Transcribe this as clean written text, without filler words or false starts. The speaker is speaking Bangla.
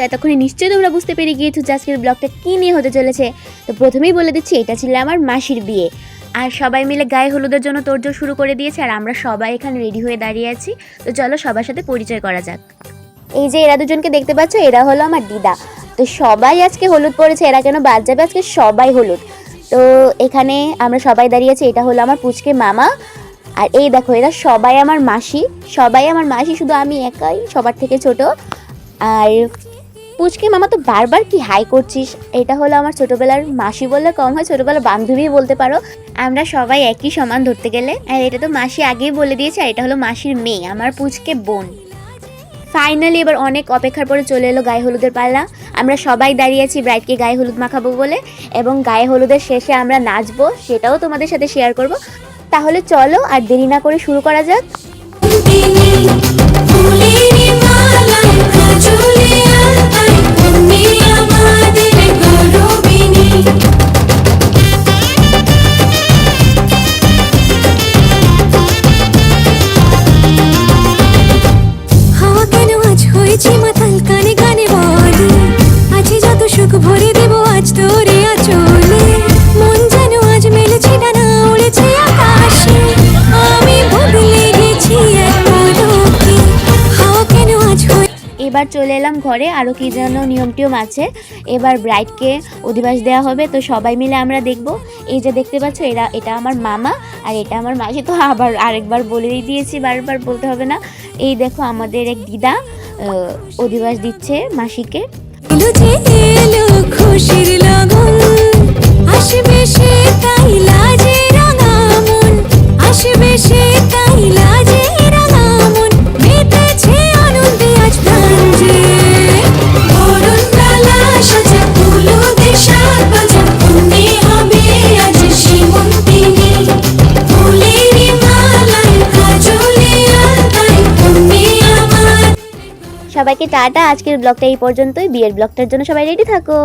তো এতক্ষণে নিশ্চয়ই তোমরা বুঝতে পেরে গিয়েছো যে আজকের ব্লগটা কী নিয়ে হতে চলেছে। তো প্রথমেই বলে দিচ্ছি, এটা ছিল আমার মাসির বিয়ে, আর সবাই মিলে গায়ে হলুদের জন্য তোড়জোড় শুরু করে দিয়েছে, আর আমরা সবাই এখানে রেডি হয়ে দাঁড়িয়ে আছি। তো চলো সবার সাথে পরিচয় করা যাক। এই যে এরা দুজনকে দেখতে পাচ্ছ, এরা হলো আমার দিদা। তো সবাই আজকে হলুদ পরেছে, এরা কেন বাদ যাবে, আজকে সবাই হলুদ। তো এখানে আমরা সবাই দাঁড়িয়ে আছি, এটা হলো আমার পুচকে মামা। আর এই দেখো, এরা সবাই আমার মাসি, শুধু আমি একাই সবার থেকে ছোট। আর পুচকে মামা তো বারবার কি হাই করছিস, এটা হলো আমার ছোটোবেলার মাসি বললে কম হয়, ছোটোবেলার বান্ধবী বলতে পারো। আমরা সবাই একই সমান ধরতে গেলে। আর এটা তো মাসি আগেই বলে দিয়েছে, আর এটা হলো মাসির মেয়ে, আমার পুচকে বোন। ফাইনালি এবার অনেক অপেক্ষার পরে চলে এলো গায়ে হলুদের পাল্লা। আমরা সবাই দাঁড়িয়ে আছি ব্রাইডকে গায়ে হলুদ মাখাবো বলে, এবং গায়ে হলুদের শেষে আমরা নাচবো, সেটাও তোমাদের সাথে শেয়ার করব। তাহলে চলো আর দেরি না করে শুরু করা যাক। এবার চলে এলাম ঘরে, আরও কি যেন নিয়ম টিয়ম আছে। এবার ব্রাইডকে অধিবাস দেওয়া হবে, তো সবাই মিলে আমরা দেখব। এই যে দেখতে পাচ্ছ, এটা আমার মামা আর এটা আমার মাসি। তো আবার আরেকবার বলেই দিয়েছি, বারবার বলতে হবে না। এই দেখো আমাদের এক দিদা অধিবাস দিচ্ছে মাসিকে। খুশির লগন আসবে সে কাইলা যে রাঙা মন, আসবে সে কাইলা যে রাঙা মন, মেতেছে আনন্দে আজ প্রাণ যে। বরণ ডালা সাজা ফুলো দেশার বাজা, অন্যে হবে আজ সীমন্তিনী। ফুলেরই মালায় কাজলে আলতায় অন্যে আমার। সবাইকে টাটা, আজকের ব্লগটা এই পর্যন্তই। বিয়ের ব্লগটার জন্য সবাই রেডি থাকো।